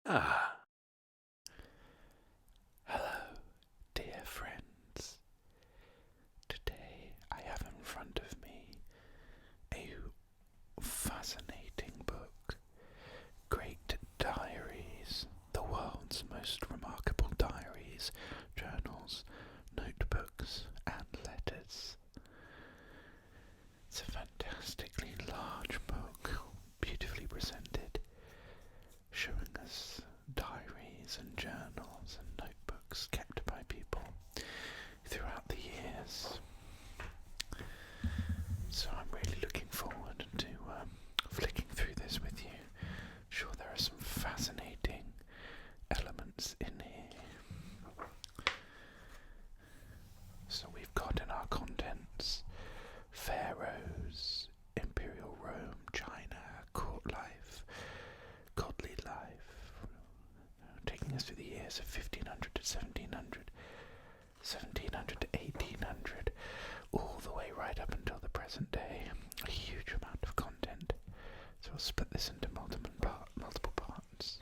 Ah, hello, dear friends. Today I have in front of me a fascinating book, Great Diaries, the world's most remarkable diaries, journals, notebooks, and letters. It's a fantastically large book, beautifully presented, showing us diaries and journals and notebooks kept by people throughout the years. So I'm really looking forward to flicking through this with you. I'm sure there are some fascinating elements in here. So we've got in our contents pharaohs, imperial Rome, China, court life, godly life, taking us through the years of 1500 to 1700, 1700 to 1800, all the way right up until the present day. A huge amount of content. So we'll split this into multiple parts.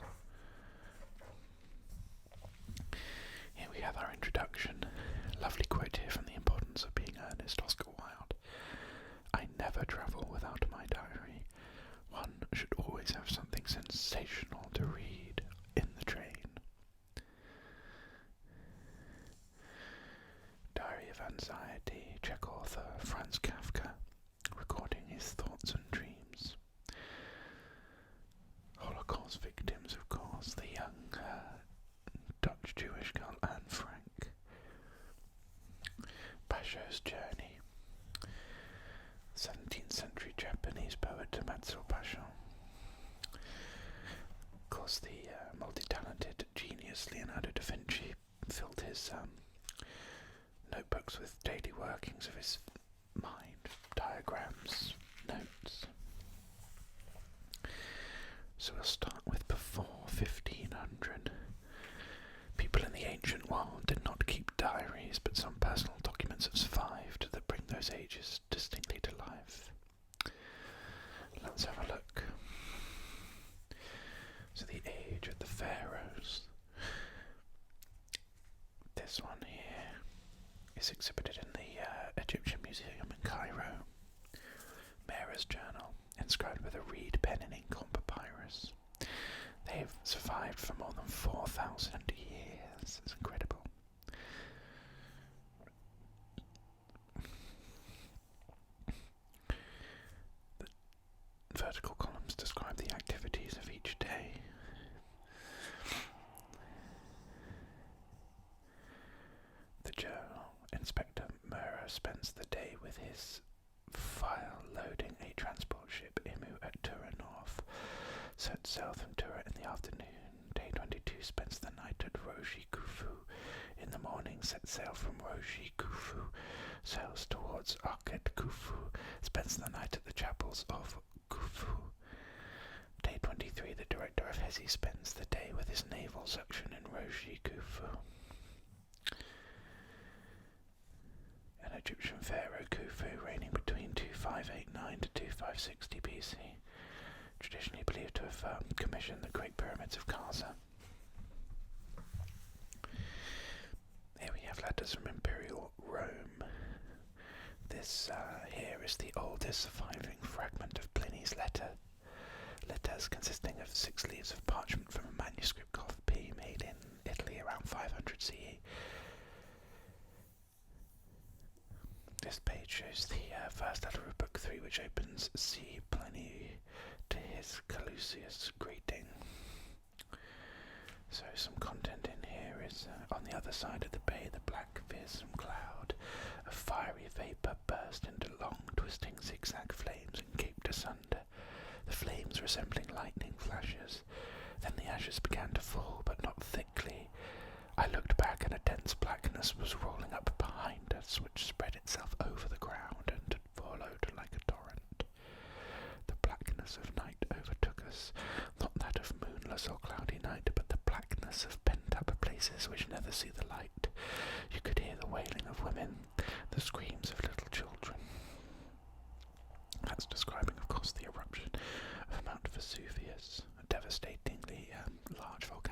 Here we have our introduction. Lovely quote here from The Importance of Being Earnest, Oscar Wilde. I never travel without my diary. One should always have something sensational to read in the train. Diary of Anxiety, Czech author Franz Kafka, recording his thoughts and dreams. Holocaust victims, of course, the young Dutch Jewish girl Anne Frank. Basho's Journey, 17th century Japanese poet Matsuo Basho. Of course, the multi-talented genius Leonardo da Vinci filled his notebooks with daily workings of his mind, diagrams, notes. So we'll start with before 1500. People in the ancient world did not keep diaries, but some personal documents have survived that bring those ages distinctly to life. Let's have a look. So the age of the pharaohs. This one here is exhibited in the Egyptian Museum in Cairo. Mera's journal, inscribed with a reed pen in ink on papyrus. They've survived for more than 4,000 years. It's incredible. The vertical columns describe the activities of each day. The journal. Inspector Mera spends the day with his file loading a transport ship Imu at Tura North. Sets sail from Tura in the afternoon. Day 22 spends the night at Roshi Khufu. In the morning sets sail from Roshi Khufu. Sails towards Arket Khufu. Spends the night at the chapels of Khufu. Day 23 the director of Hezi spends the day with his naval section in Roshi Khufu. An Egyptian pharaoh Khufu, reigning between 2589 to 2560 BC, traditionally believed to have commissioned the Great Pyramids of Gaza. Here we have letters from Imperial Rome. This here is the oldest surviving fragment of Pliny's letters consisting of 6 leaves of parchment from a manuscript copy made in Italy around 500 CE. This page shows the first letter of Book 3, which opens See Pliny to his Calusius greeting. So some content in here is on the other side of the bay, the black fearsome cloud. A fiery vapour burst into long, twisting zigzag flames and gaped asunder, the flames resembling lightning flashes. Then the ashes began to fall, but not thickly. I looked back, and a dense blackness was rolling up behind us, which spread itself over the ground and followed like a torrent. The blackness of night overtook us, not that of moonless or cloudy night, but the blackness of pent-up places which never see the light. You could hear the wailing of women, the screams of little children. That's describing, of course, the eruption of Mount Vesuvius, a devastatingly large volcano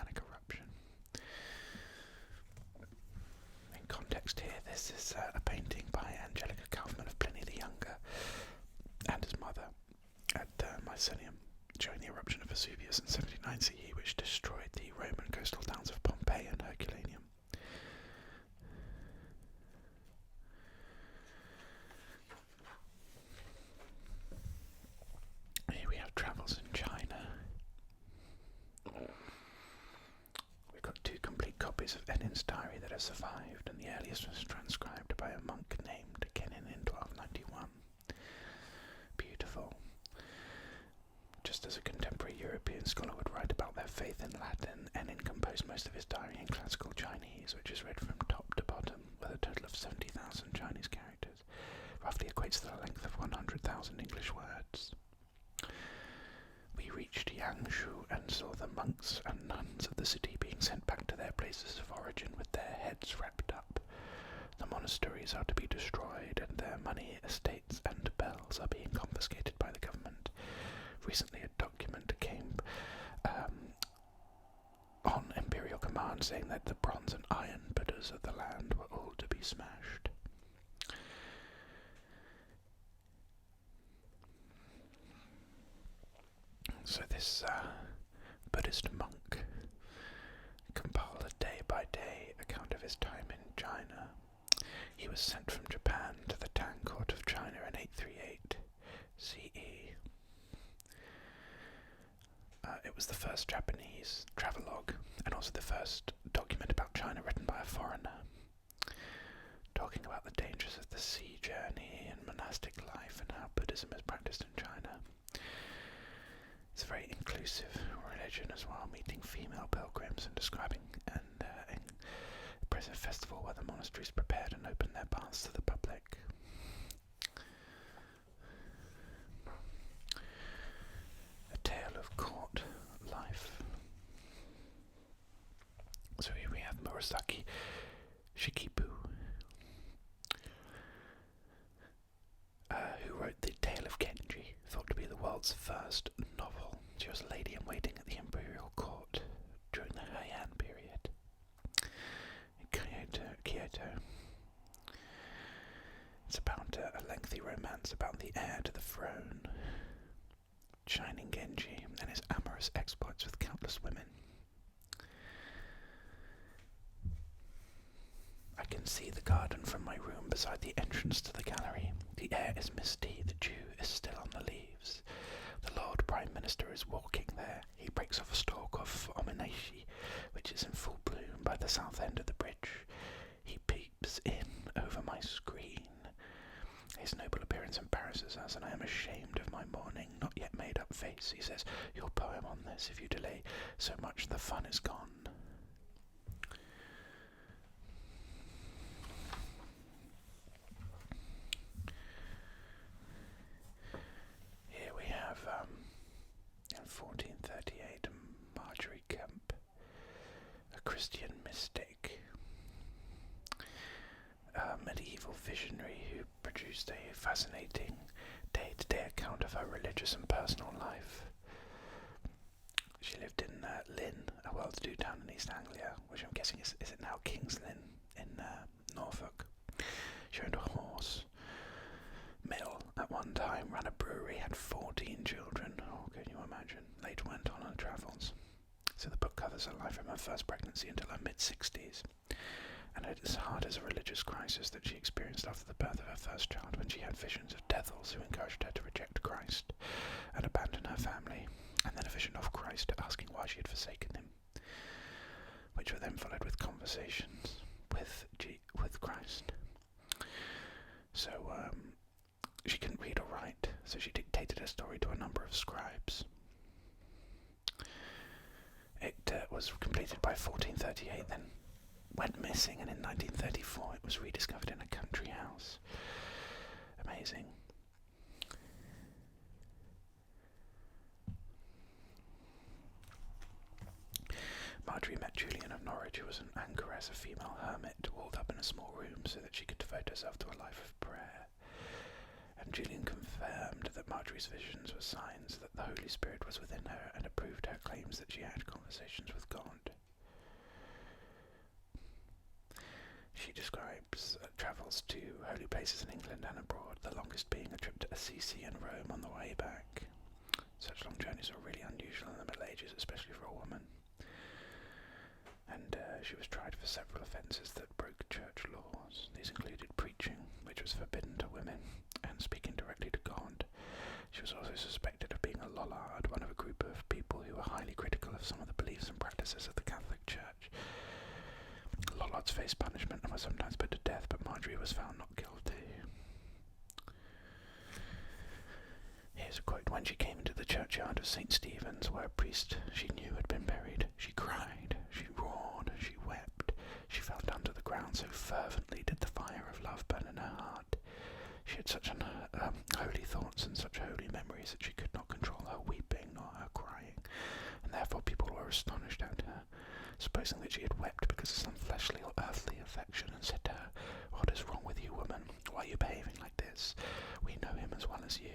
the eruption of Vesuvius in 79 CE, which destroyed the Roman coastal towns of Pompeii and Herculaneum. Here we have travels in China. We've got 2 complete copies of Enin's diary that have survived, and the earliest was transcribed by a monk named Kenin in 1291. Beautiful. Just as a contemporary European scholar would write about their faith in Latin, Enin composed most of his diary in classical Chinese, which is read from top to bottom, with a total of 70,000 Chinese characters. Roughly equates to the length of 100,000 English words. We reached Yangshu and saw the monks and nuns of the city being sent back to their places of origin with their heads wrapped up. The monasteries are to be destroyed, and their money, estates, and bells are being confiscated by the government. Recently, a document came on imperial command saying that the bronze and iron Buddhas of the land were all to be smashed. So this Buddhist monk compiled a day-by-day account of his time in China. He was sent from Japan to the Tang court of China in 838 CE. It was the first Japanese travelogue, and also the first document about China written by a foreigner, talking about the dangers of the sea journey and monastic life and how Buddhism is practiced in China. It's a very inclusive religion as well, meeting female pilgrims and describing an impressive festival where the monasteries prepared and opened their baths to the public. A tale of court life. So here we have Murasaki Shikibu, who wrote The Tale of Genji, thought to be the world's first novel. She was a lady in waiting at the imperial court during the Heian period in Kyoto. It's about a lengthy romance about the heir to the throne, Shining Genji, and his amorous exploits with countless women. I can see the garden from my room beside the entrance to the gallery. The air is misty, the dew is still on the leaves. The Lord Prime Minister is walking there. He breaks off a stalk of ominashi, which is in full bloom by the south end of the bridge. He peeps in over my screen. His noble appearance embarrasses us, and I am ashamed of my mourning, not yet made up face. He says, "Your poem on this, if you delay so much, the fun is gone." Here we have, in 1438, Marjorie Kemp, a Christian mystic, a medieval visionary who produced a fascinating day-to-day account of her religious and personal life. She lived in Lynn, a well-to-do town in East Anglia, which I'm guessing is it now King's Lynn in Norfolk. She owned a horse mill at one time, ran a brewery, had 14 children. Oh, can you imagine? Later went on her travels. So the book covers her life from her first pregnancy until her mid-60s. And it is hard as a religious crisis that she experienced after the birth of her first child, when she had visions of devils who encouraged her to reject Christ and abandon her family, and then a vision of Christ asking why she had forsaken him, which were then followed with conversations with Christ. So she couldn't read or write, so she dictated her story to a number of scribes. It was completed by 1438, then went missing, and in 1934 it was rediscovered in a country house. Amazing. Marjorie met Julian of Norwich, who was an anchoress, a female hermit, walled up in a small room so that she could devote herself to a life of prayer. And Julian confirmed that Marjorie's visions were signs that the Holy Spirit was within her, and approved her claims that she had conversations with God. She describes travels to holy places in England and abroad, the longest being a trip to Assisi and Rome on the way back. Such long journeys were really unusual ages, especially for a woman. And she was tried for several offences that broke church laws. These included preaching, which was forbidden to women, and speaking directly to God. She was also suspected of being a lollard, one of a group of people who were highly critical of some of the beliefs and practices of the Catholic Church. Lollards faced punishment and were sometimes put to death, but Marjorie was found not guilty. Here's a quote. When she came into the churchyard of St. Stephen's, where a priest she knew had been buried, she cried, she roared, she wept. She fell down to the ground, so fervently did the fire of love burn in her heart. She had such holy thoughts and such holy memories that she could not control her weeping nor her crying, and therefore people were astonished at her, supposing that she had wept because of some fleshly or earthly affection, and said to her, "What is wrong with you, woman? Why are you behaving like this? We know him as well as you."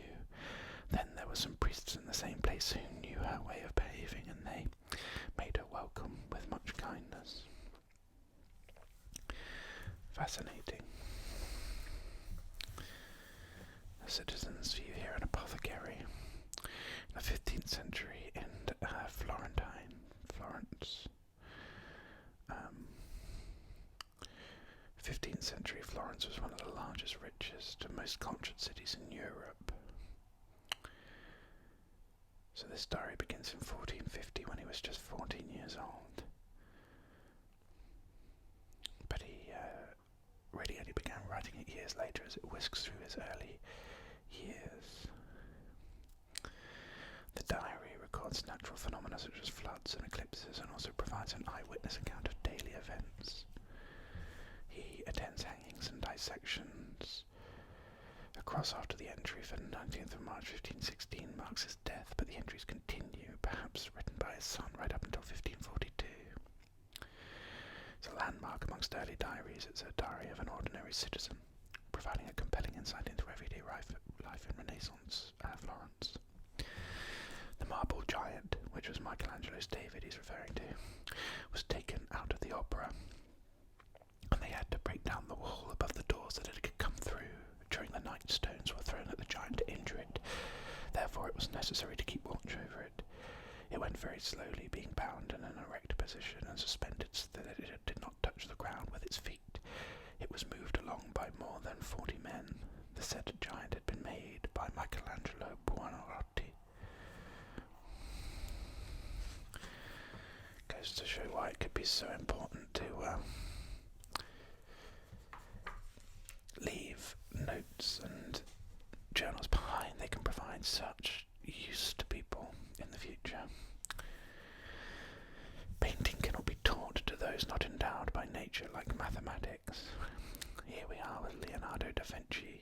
Then there were some priests in the same place who knew her way of behaving, and they made her welcome with much kindness. Fascinating. A citizen's view here, an apothecary. In the 15th century in Florence. 15th century Florence was one of the largest, richest, and most cultured cities in Europe. So this diary begins in 1450 when he was just 14 years old. But he really only began writing it years later as it whisks through his early years. The diary records natural phenomena such as floods and eclipses, and also provides an eyewitness account of daily events. He attends hangings and dissections. A cross after the entry for the 19th of March 1516 marks his death, but the entries continue, perhaps written by his son right up until 1542. It's a landmark amongst early diaries. It's a diary of an ordinary citizen, providing a compelling insight into everyday life in Renaissance Florence. The marble giant, which was Michelangelo's David he's referring to, was taken out of the opera, and they had to break down the wall above the door so that it could come through. During the night, stones were thrown at the giant to injure it. Therefore, it was necessary to keep watch over it. It went very slowly, being bound in an erect position and suspended so that it did not touch the ground with its feet. It was moved along by more than 40 men. The said giant had been made by Michelangelo Buonarroti. Goes to show why it could be so important to leave notes and journals behind. They can provide such use to people in the future. Painting cannot be taught to those not endowed by nature like mathematics. Here we are with Leonardo da Vinci,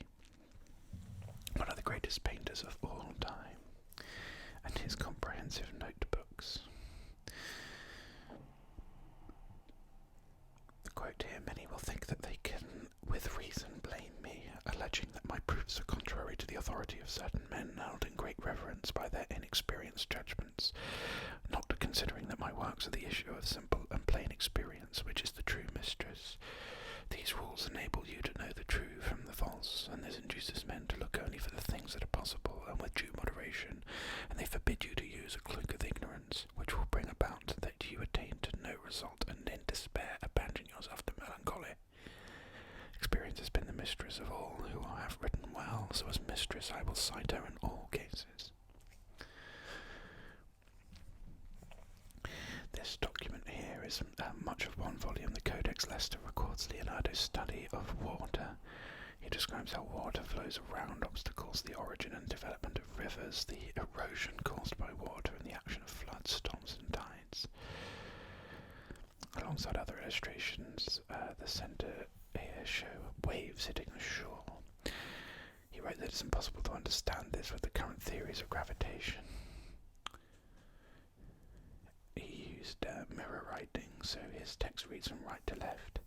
one of the greatest painters of all time, and his comprehensive notebooks. The quote here, "Many will think that they can with reason blame me, alleging that my proofs are contrary to the authority of certain men held in great reverence by their inexperienced judgments, not considering that my works are the issue of simple and plain experience, which is the true mistress. These rules enable you to know the true from the false, and this induces men to look only for the things that are possible and with due moderation, and they forbid you to use a cloak of ignorance, which will bring about that you attain to no result, and in despair abandon yourself to melancholy. Experience has been the mistress of all who have written well, so as mistress I will cite her in all cases." This document here is much of one volume. The Codex Leicester records Leonardo's study of water. He describes how water flows around obstacles, the origin and development of rivers, the erosion caused by water, and the action of floods, storms, and tides. Alongside other illustrations, the centre here show waves hitting the shore. He wrote that it's impossible to understand this with the current theories of gravitation. He used mirror writing, so his text reads from right to left.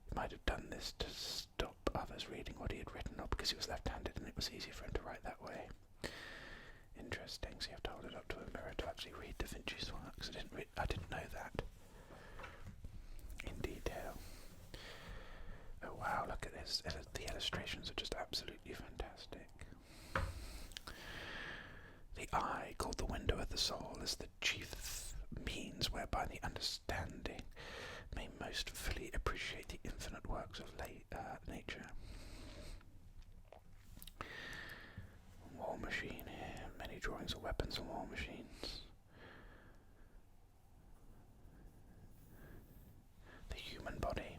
He might have done this to stop others reading what he had written, or because he was left-handed and it was easier for him to write that way. Interesting, so you have to hold it up to a mirror to actually read Da Vinci's works. I didn't know that in detail. Oh wow, look at this. The illustrations are just absolutely fantastic. The eye, called the window of the soul, is the chief whereby the understanding may most fully appreciate the infinite works of nature. War machine here, many drawings of weapons and war machines. The human body.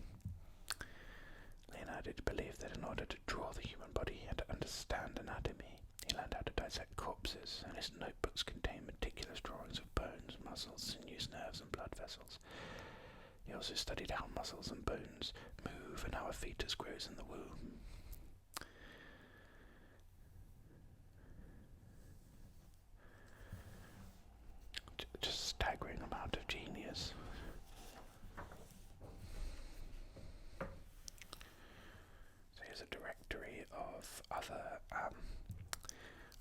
Leonardo believed that in order to draw the human body he had to understand anatomy. He learned how to dissect corpses, and his notebooks contain meticulous drawings of bones, muscles, sinews, nerves, and blood vessels. He also studied how muscles and bones move and how a fetus grows in the womb. Just a staggering amount of genius. So here's a directory of other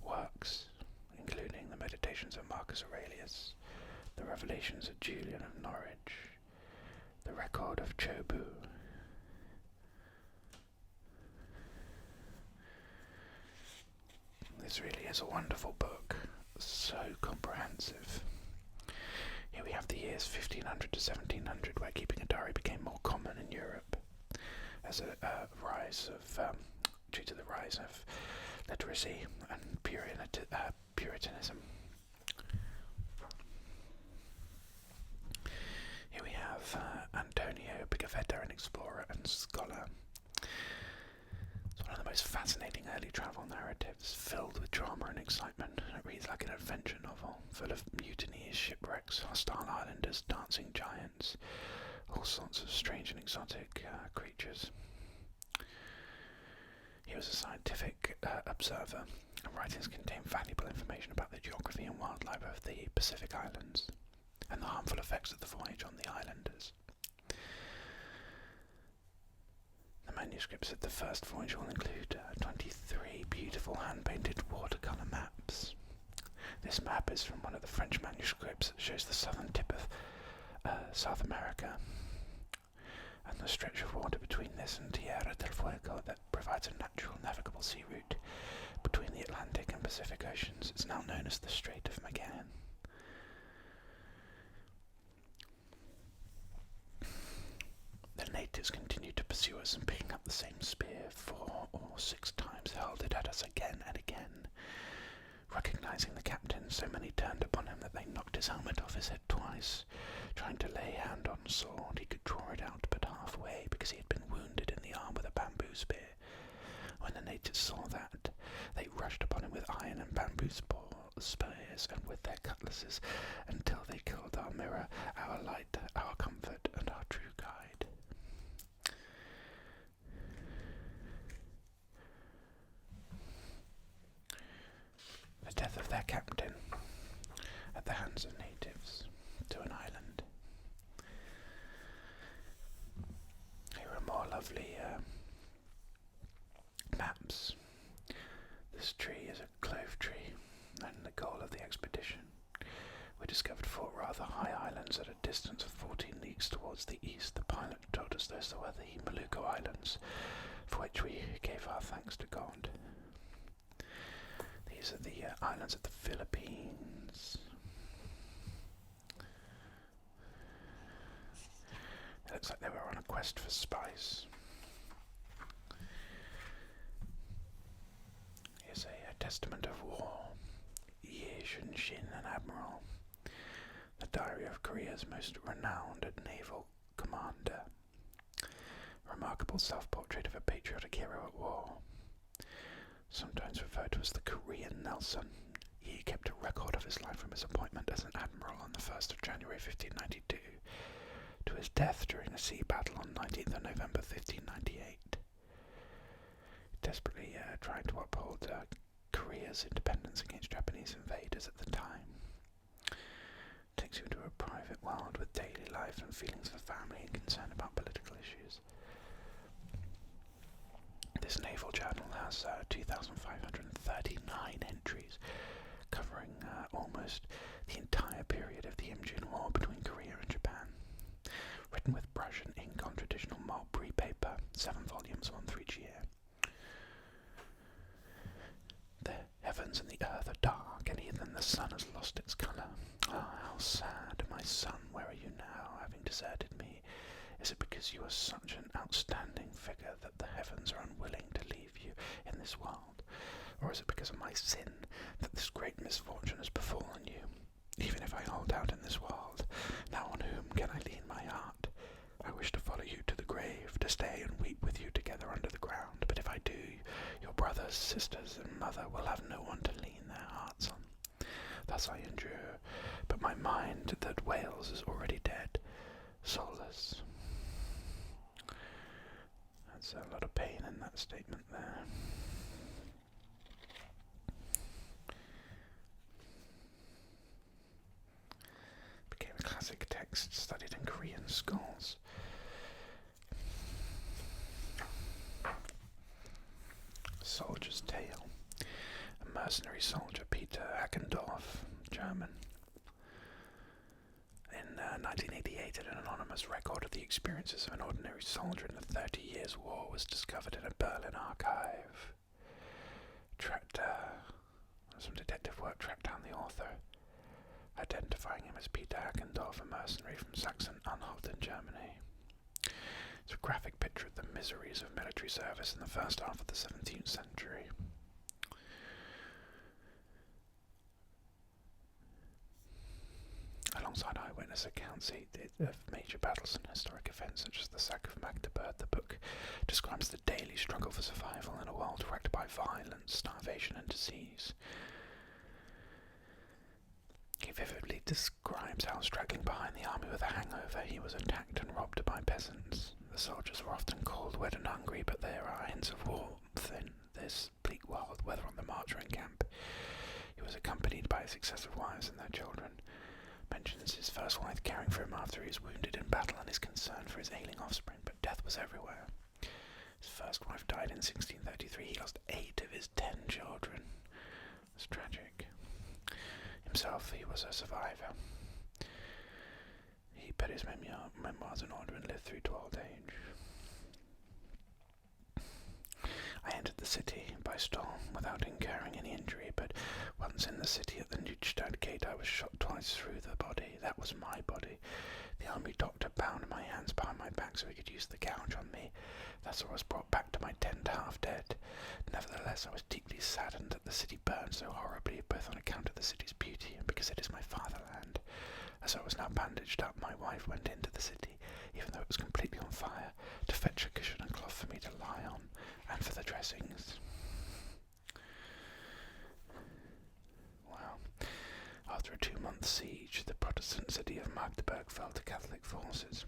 works, including the Meditations of Marcus Aurelius, the Revelations of Julian of Norwich, the Record of Chobu, this really is a wonderful book, so comprehensive. Here we have the years 1500 to 1700, where keeping a diary became more common in Europe as a rise of, due to the rise of literacy and Puritanism. Here we have Antonio Pigafetta, an explorer and scholar. It's one of the most fascinating early travel narratives, filled with drama and excitement. It reads like an adventure novel, full of mutinies, shipwrecks, hostile islanders, dancing giants, all sorts of strange and exotic creatures. He was a scientific observer, and writings contain valuable information about the geography and wildlife of the Pacific Islands, and the harmful effects of the voyage on the islanders. The manuscripts of the first voyage will include 23 beautiful hand-painted watercolour maps. This map is from one of the French manuscripts that shows the southern tip of South America, and the stretch of water between this and Tierra del Fuego that provides a natural navigable sea route between the Atlantic and Pacific Oceans. It's now known as the Strait of Magellan. The natives continued to pursue us, and picking up the same spear 4 or 6 times hurled it at us again and again. Recognizing the captain, so many turned upon him that they knocked his helmet off his head twice. Trying to lay hand on sword, he could draw it out but halfway, because he had been wounded in the arm with a bamboo spear. When the natives saw that, they rushed upon him with iron and bamboo spears, and with their cutlasses, until they killed our mirror, our light, our comfort, and our true guide. The death of their captain at the hands of natives to an island. Here are more lovely maps. This tree is a clove tree, and the goal of the expedition. We discovered 4 rather high islands at a distance of 14 leagues towards the east. The pilot told us those were the Maluku Islands, for which we gave our thanks to God. These are the islands of the Philippines. It looks like they were on a quest for spice. Here's a testament of war. Ye Shin, an admiral. The diary of Korea's most renowned naval commander. A remarkable self-portrait of a patriotic hero at war. Sometimes referred to as the Korean Nelson. He kept a record of his life from his appointment as an admiral on the 1st of January 1592 to his death during a sea battle on 19th of November 1598. Desperately trying to uphold Korea's independence against Japanese invaders at the time. Takes you into a private world with daily life and feelings of family and concern about political issues. This naval journal has 2,539 entries, covering almost the entire period of the Imjin War between Korea and Japan. Written with brush and ink on traditional mulberry paper, 7 volumes, 1 for each year. The heavens and the earth are dark, and even the sun has lost its colour. Ah, how sad, my son, where are deserted me? Is it because you are such an outstanding figure that the heavens are unwilling to leave you in this world? Or is it because of my sin that this great misfortune has befallen you? Even if I hold out in this world, now on whom can I lean my heart? I wish to follow you to the grave, to stay and weep with you together under the ground, but if I do, your brothers, sisters, and mother will have no one to lean their hearts on. Thus I endure, but my mind that wails is already dead, soulless. That's a lot of pain in that statement there. Became a classic text studied in Korean schools. Soldier's Tale. A mercenary soldier, Peter Hackendorff, German. In 1988, an anonymous record of the experiences of an ordinary soldier in the 30 Years' War was discovered in a Berlin archive. Some detective work tracked down the author, identifying him as Peter Hackendorff, a mercenary from Saxon-Anhalt in Germany. It's a graphic picture of the miseries of military service in the first half of the 17th century. Alongside eyewitness accounts of major battles and historic events such as the sack of Magdeburg, the book describes the daily struggle for survival in a world wrecked by violence, starvation and disease. He vividly describes how, straggling behind the army with a hangover, he was attacked and robbed by peasants. The soldiers were often cold, wet and hungry, but there are hints of warmth in this bleak world, whether on the march or in camp. He was accompanied by his successive wives and their children. Mentions his first wife caring for him after he was wounded in battle and his concern for his ailing offspring, but death was everywhere. His first wife died in 1633. He lost 8 of his 10 children. It's tragic. Himself, he was a survivor. He put his memoirs in order and lived through to old age. I entered the city by storm without incurring any injury, but once in the city at the Neustadt gate I was shot twice through the body. That was my body. The army doctor bound my hands behind my back so he could use the gouge on me. Thus I was brought back to my tent half dead. Nevertheless, I was deeply saddened that the city burned so horribly, both on account of the city's beauty and because it is my fatherland. As I was now bandaged up, my wife went into the city, even though it was completely on fire, to fetch a cushion and cloth for me to lie on, and for the dressings. Wow. After a 2-month siege, the Protestant city of Magdeburg fell to Catholic forces.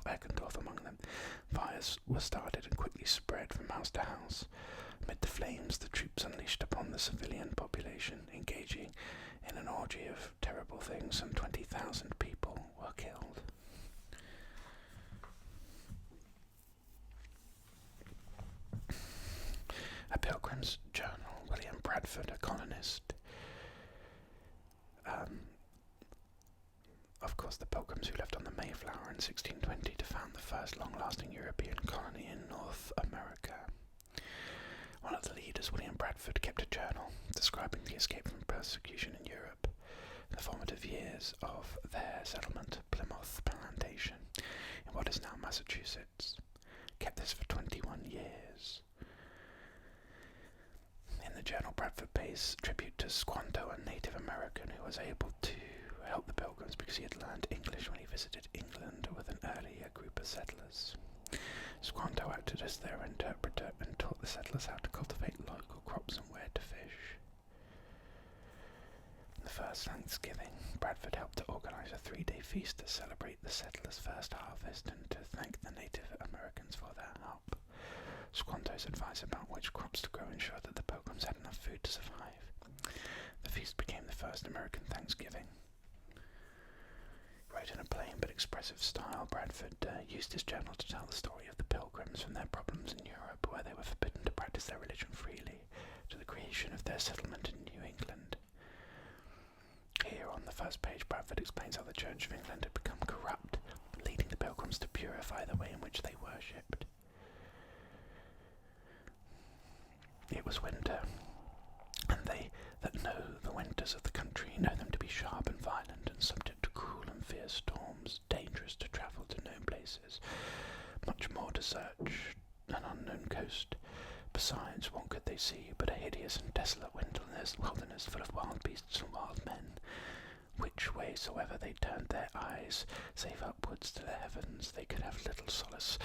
Hackendorff among them. Fires were started and quickly spread from house to house. Amid the flames, the troops unleashed upon the civilian population, engaging in an orgy of terrible things. Some 20,000 people were killed. A Pilgrims Journal. William Bradford, a colonist. Of course, the Pilgrims who left on the Mayflower in 1620 to found the first long-lasting European colony in North America. One of the leaders, William Bradford, kept a journal describing the escape from persecution in Europe and the formative years of their settlement, Plymouth Plantation, in what is now Massachusetts. Kept this for 21 years. In the journal, Bradford pays tribute to Squanto, a Native American who was able to help the Pilgrims because he had learned English when he visited England with an earlier group of settlers. Squanto acted as their interpreter and taught the settlers how to cultivate local crops and where to fish. The first Thanksgiving, Bradford helped to organize a 3-day feast to celebrate the settlers' first harvest and to thank the Native Americans for their help. Squanto's advice about which crops to grow ensured that the Pilgrims had enough food to survive. The feast became the first American Thanksgiving. Wrote in a plain but expressive style, Bradford used his journal to tell the story of the Pilgrims from their problems in Europe, where they were forbidden to practice their religion freely, to the creation of their settlement in New England. Here on the first page, Bradford explains how the Church of England had become corrupt, leading the Pilgrims to purify the way in which they worshipped. It was winter, and they that know the winters of the country know them to be sharp and violent and subject to cruel and fierce storms. to search an unknown coast. Besides, what could they see but a hideous and desolate wilderness full of wild beasts and wild men? Which way soever they turned their eyes, save upwards to the heavens, they could have little solace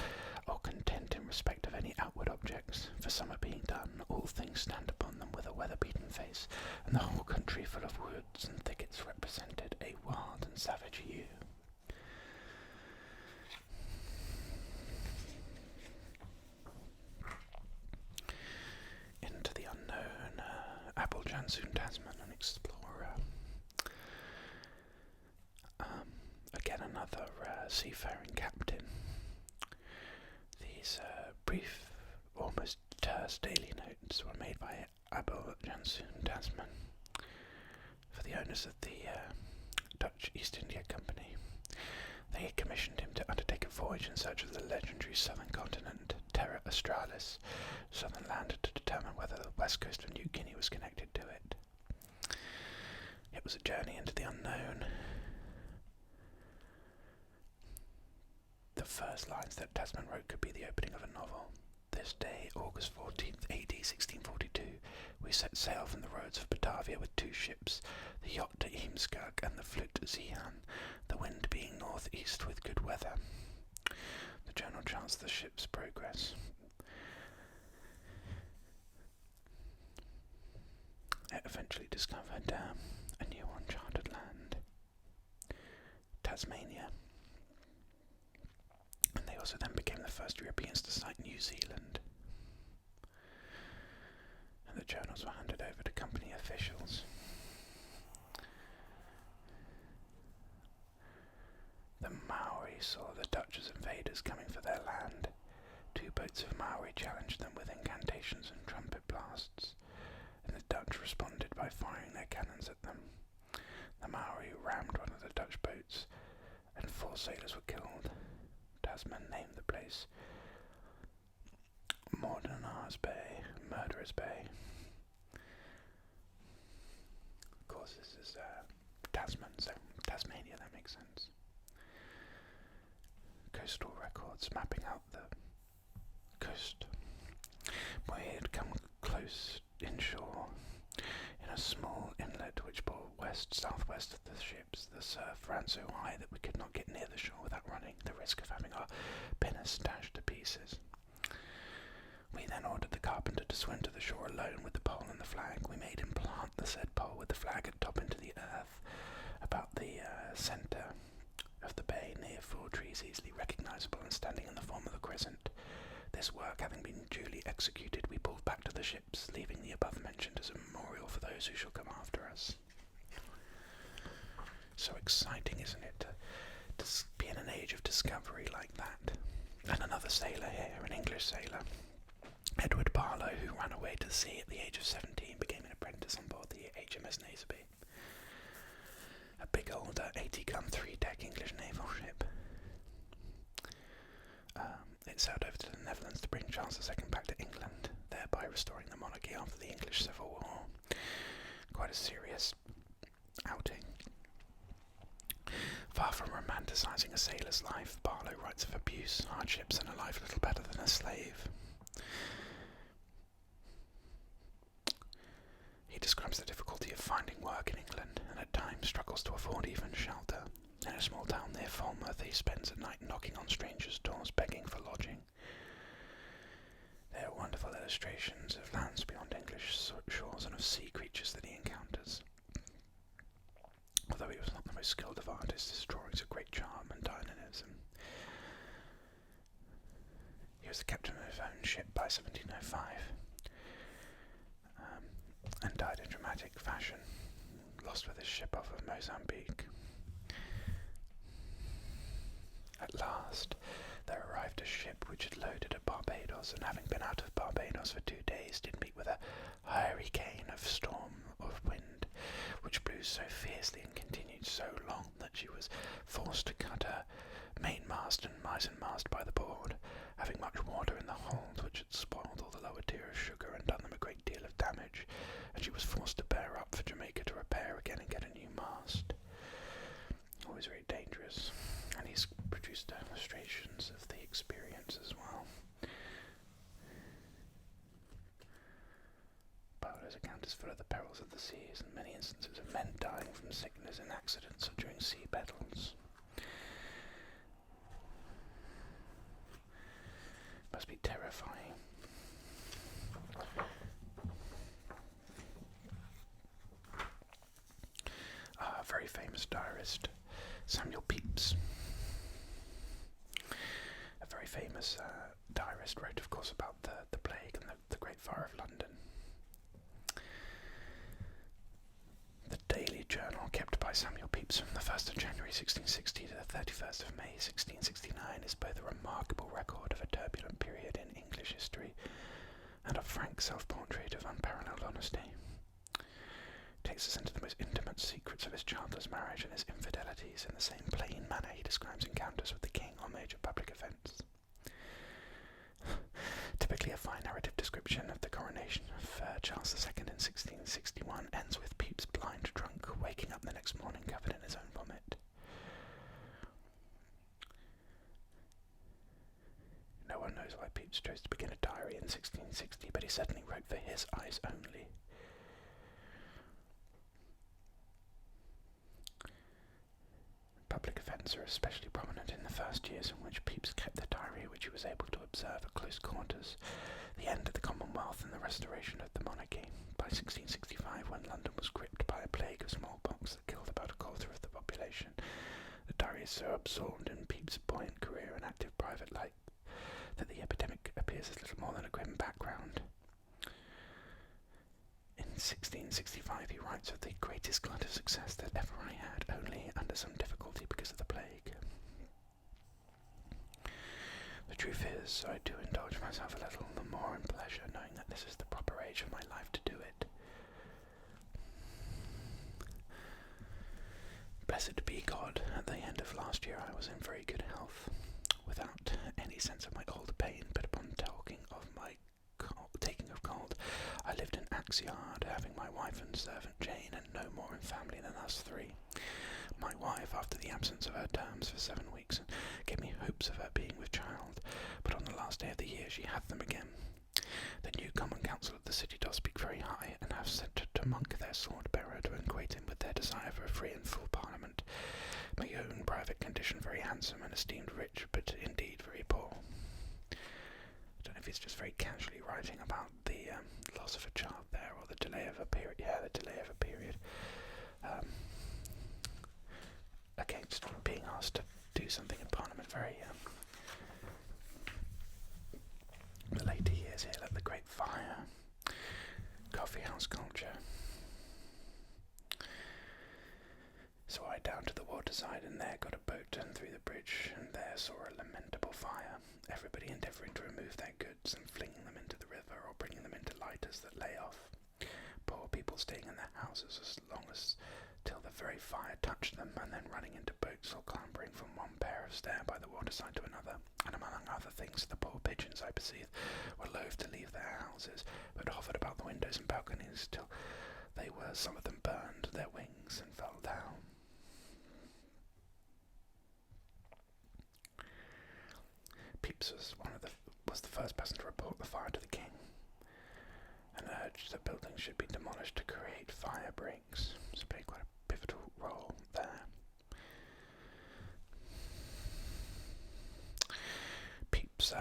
or content in respect of any outward objects. For summer being done, all things stand upon them with a weather-beaten face, and the whole country full of woods and thickets represented a wild and savage hue. Into the unknown, Abel Jansoon Tasman, an explorer. Again, another seafaring captain. These brief, almost terse daily notes were made by Abel Jansoon Tasman for the owners of the Dutch East India Company. They had commissioned him to undertake a voyage in search of the legendary southern continent, Terra Australis, southern land, to determine whether the west coast of New Guinea was connected to it. It was a journey into the unknown. The first lines that Tasman wrote could be the opening of a novel. This day, August 14th, AD 1642, we set sail from the roads of Batavia with 2 ships, the yacht de Eemskirk and the flute Zeehan, the wind being north-east with good weather. The journal charts the ship's progress. It eventually discovered a new uncharted land, Tasmania. And they also then became the first Europeans to sight New Zealand. And the journals were handed over to company officials. The Maori saw the Dutch as invaders coming for their land. 2 boats of Maori challenged them with incantations and trumpet blasts, and the Dutch responded by firing their cannons at them. The Maori rammed one of the Dutch boats, and 4 sailors were killed. Tasman named the place Murderers Bay. Of course, this is Tasman, so Tasmania, that makes sense. Coastal records mapping out the coast. We had come close inshore in a small inlet which bore southwest of the ships. The surf ran so high that we could not get near the shore without running the risk of having our pinnace dashed to pieces. We then ordered the carpenter to swim to the shore alone with the pole and the flag. We made him plant the said pole with the flag at top into the earth, about the centre of the bay, near 4 trees easily recognisable and standing in the form of a crescent. This work having been duly executed, we pulled back to the ships, leaving the above mentioned as a memorial for those who shall come after us. So exciting, isn't it, to be in an age of discovery like that? And another sailor here, an English sailor, Edward Barlow, who ran away to sea at the age of 17, became an apprentice on board the HMS Naseby, a big old 80-gun 3-deck English naval ship. It sailed over to the Netherlands to bring Charles II back to England, thereby restoring the monarchy after the English Civil War. Quite a serious outing. Far from romanticising a sailor's life, Barlow writes of abuse, hardships, and a life little better than a slave. He describes the difficulty of finding work in England, and at times struggles to afford even shelter. In a small town near Falmouth, he spends a night knocking on strangers' doors begging for lodging. There are wonderful illustrations of lands beyond English shores and of sea creatures that he encounters. Although he was not the most skilled of artists, his drawings are great charm and dynamism. He was the captain of his own ship by 1705, and died in dramatic fashion, lost with his ship off of Mozambique. At last, there arrived a ship which had loaded at Barbados, and having been out of Barbados for 2 days, did meet with a hurricane of storm of wind, which blew so fiercely and continued so long that she was forced to cut her mainmast and mizenmast by the board, having much water in the hold, which had spoiled all the lower tier of sugar and done them a great deal of damage, and she was forced to bear up for Jamaica to repair again and get a new mast. Always very dangerous, and he's produced illustrations of the experience as well. perils of the seas, and many instances of men dying from sickness in accidents or during sea battles. Must be terrifying. A very famous diarist, Samuel Pepys. A very famous diarist wrote, of course, about the plague and the Great Fire of London. The daily journal kept by Samuel Pepys from the 1st of January 1660 to the 31st of May 1669 is both a remarkable record of a turbulent period in English history and a frank self-portrait of unparalleled honesty. It takes us into the most intimate secrets of his childless marriage and his infidelities in the same plain manner he describes encounters with the king or major public events. Typically a fine narrative description of the coronation of Charles II in 1661 ends with Pepys blind drunk, waking up the next morning covered in his own vomit. No one knows why Pepys chose to begin a diary in 1660, but he certainly wrote for his eyes only. Public events are especially prominent in the first years in which Pepys kept the diary, which he was able to observe at close quarters, the end of the Commonwealth and the restoration of the monarchy. By 1665, when London was gripped by a plague of smallpox that killed about a quarter of the population, the diary is so absorbed in Pepys' buoyant career and active private life that the epidemic appears as little more than a grim background. In 1665 he writes of the greatest glut of success that ever I had, only under some difficulty because of the plague. The truth is, I do indulge myself a little, the more in pleasure, knowing that this is the proper age of my life to do it. Blessed be God, at the end of last year I was in very good health, without any sense of my old pain, but upon taking of cold, I lived in Axe-Yard, having my wife and servant Jane, and no more in family than us three. My wife, after the absence of her terms for 7 weeks, gave me hopes of her being with child, but on the last day of the year she had them again. The new Common Council of the city does speak very high, and have sent to Monk their sword-bearer to acquaint him with their desire for a free and full parliament. My own private condition very handsome, and esteemed rich, but indeed very poor. I don't know if he's just very casually writing about the loss of a child there, or the delay of a period. Yeah, the delay of a period. Against being asked to do something in Parliament. Very the later years here, like the Great Fire, coffee house culture. So I down to the waterside, and there got a boat and through the bridge, and there saw a lamentable fire, everybody endeavouring to remove their goods and flinging them into the river, or bringing them into lighters that lay off. Poor people staying in their houses as long as till the very fire touched them, and then running into boats or clambering from one pair of stair by the waterside to another. And among other things, the poor pigeons, I perceive, were loath to leave their houses, but hovered about the windows and balconies till they were, some of them, burned their wings and fell down. Pepys was the first person to report the fire to the king, and urged that buildings should be demolished to create fire breaks. So played quite a pivotal role there. Pepys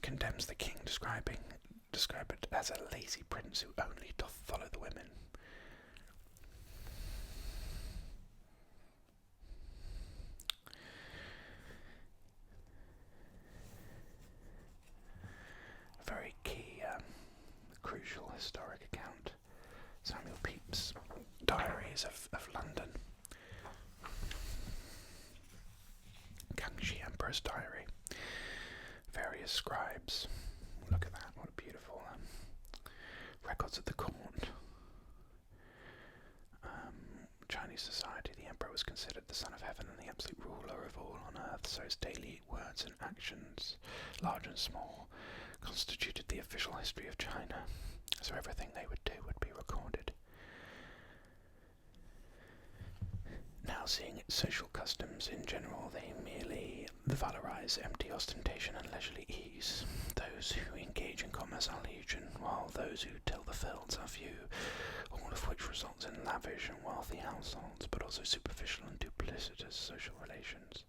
condemns the king, describe it as a lazy prince who only doth follow the women. A very key, crucial historic account. Samuel Pepys' Diaries of London. Kangxi Emperor's Diary. Various scribes. Look at that, what a beautiful records of the court. Chinese society, the emperor was considered the son of heaven and the absolute ruler of all on earth, so his daily words and actions, large and small, constituted the official history of China, so everything they would do would be recorded. Now, seeing its social customs in general, they merely valorize empty ostentation and leisurely ease. Those who engage in commerce are legion, while those who till the fields are few. All of of which results in lavish and wealthy households, but also superficial and duplicitous social relations.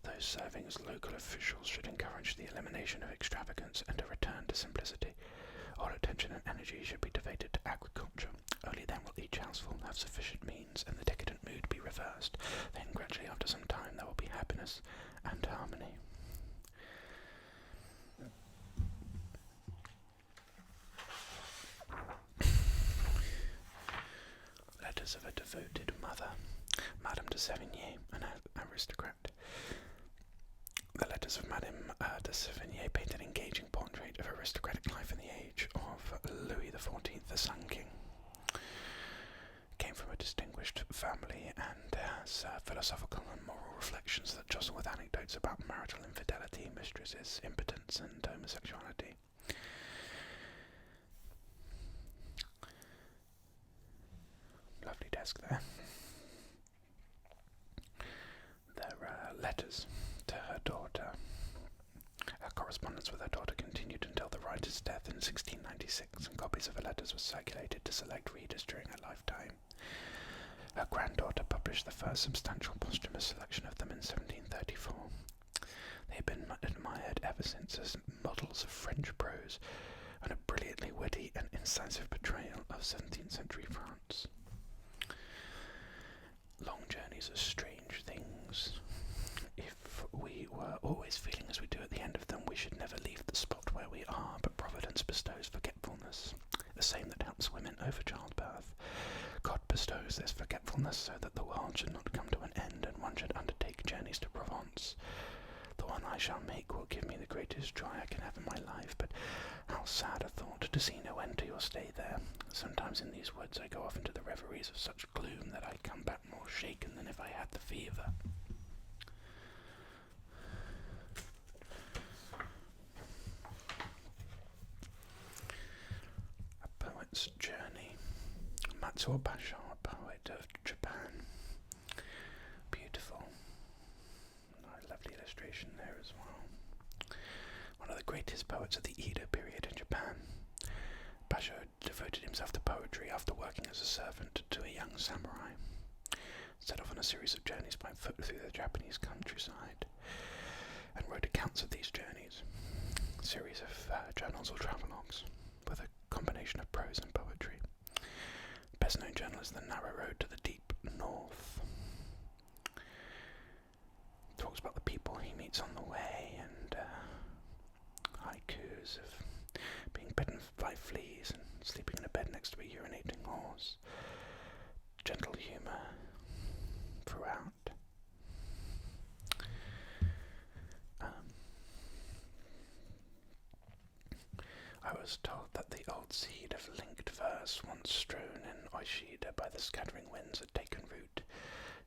Those serving as local officials should encourage the elimination of extravagance and a return to simplicity. All attention and energy should be devoted to agriculture. Only then will each household have sufficient means and the decadent mood be reversed. Then gradually after some time there will be happiness and harmony. Letters of a devoted mother, Madame de Sévigné, an aristocrat. The letters of Madame de Sévigné paint an engaging portrait of aristocratic life in the age of Louis XIV, the Sun King. Came from a distinguished family and has philosophical and moral reflections that jostle with anecdotes about marital infidelity, mistresses, impotence, and homosexuality. Lovely desk there. There are letters to her daughter. Her correspondence with her daughter continued until the writer's death in 1696, and copies of her letters were circulated to select readers during her lifetime. Her granddaughter published the first substantial posthumous selection of them in 1734. They have been admired ever since as models of French prose and a brilliantly witty and incisive portrayal of 17th century France. Long journeys are strange things. If we were always feeling as we do at the end of them, we should never leave the spot where we are, but Providence bestows forgetfulness, the same that helps women over childbirth. God bestows this forgetfulness so that the world should not come to an end and one should undertake journeys to Provence. The one I shall make will give me the greatest joy I can have in my life, but how sad a thought to see no end to your stay there. Sometimes in these woods I go off into the reveries of such gloom that I come back more shaken than if I had the fever. A Poet's Journey. Matsuo Basho, a poet of Japan. Beautiful. Lovely illustration there as well. One of the greatest poets of the Edo period in Japan. Basho devoted himself to poetry after working as a servant to a young samurai. Set off on a series of journeys by foot through the Japanese countryside and wrote accounts of these journeys. A series of journals or travelogues with a combination of prose and poetry. Best known journal is The Narrow Road to the Deep North. Talks about the people he meets on the way and haikus of being bitten by fleas and sleeping in a bed next to a urinating horse. Gentle humour throughout. I was told that the old seed of linked verse, once strewn in Oishida by the scattering winds, had taken root,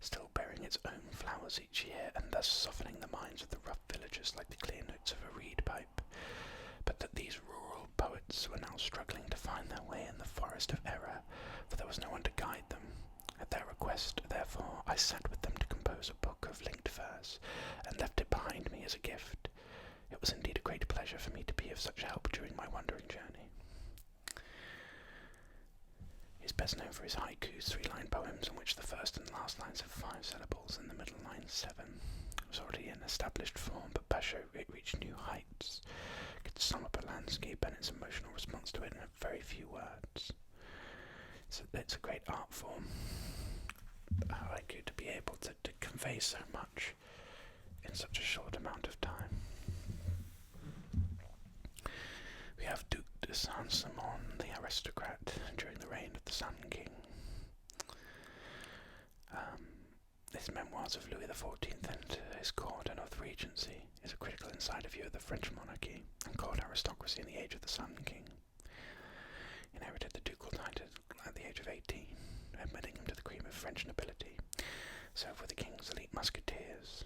still bearing its own flowers each year, and thus softening the minds of the rough villagers like the clear notes of a reed pipe, but that these rural poets were now struggling to find their way in the forest of error, for there was no one to guide them. At their request, therefore, I sat with them to compose a book of linked verse, and left it behind me as a gift. It was indeed a great pleasure for me to be of such help during my wandering journey. He is best known for his haikus, 3-line poems in which the first and last lines have 5 syllables and the middle line 7. It was already an established form, but Basho reached new heights. Could sum up a landscape and its emotional response to it in a very few words. It's a great art form. Haiku to be able to convey so much in such a short amount of time. We have Duc de Saint-Simon, the aristocrat, during the reign of the Sun King. His memoirs of Louis XIV and his court and of the Regency is a critical insider view of the French monarchy and court aristocracy in the age of the Sun King. He inherited the ducal title at the age of 18, admitting him to the cream of French nobility, served with the king's elite musketeers.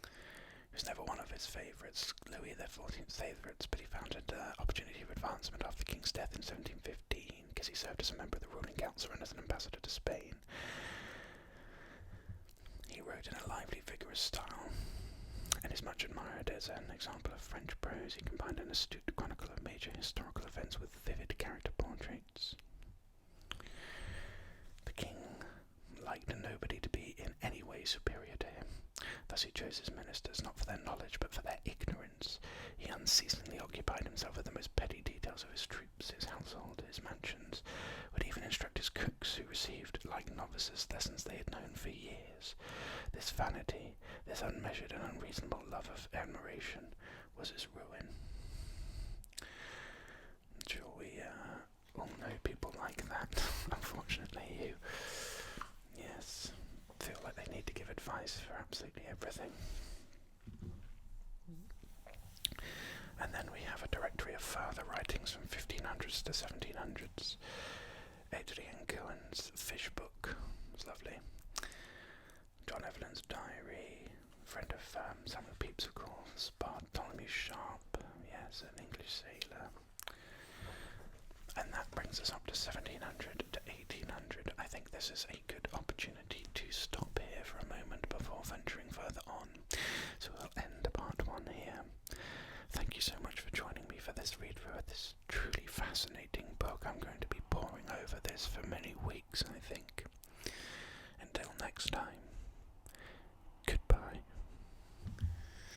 He was never one of his favourites, Louis XIV's favourites, but he found an opportunity of advancement after the king's death in 1715, because he served as a member of the ruling council and as an ambassador to Spain. He wrote in a lively, vigorous style, and is much admired as an example of French prose. He combined an astute chronicle of major historical events with vivid character portraits. liked nobody to be in any way superior to him. Thus he chose his ministers not for their knowledge, but for their ignorance. He unceasingly occupied himself with the most petty details of his troops, his household, his mansions, would even instruct his cooks, who received, like novices, lessons they had known for years. This vanity, this unmeasured and unreasonable love of admiration, was his ruin. I'm sure we all know people like that, unfortunately, who, yes, feel like they need to give advice for absolutely everything. And then we have a directory of further writings from 1500s to 1700s. Adrian Cohen's Fish Book was lovely. John Evelyn's Diary, friend of Samuel Pepys, of course. Bartholomew Sharp, yes, an English sailor. And that brings us up to 1700 to 1800. I think this is a good opportunity to stop here for a moment before venturing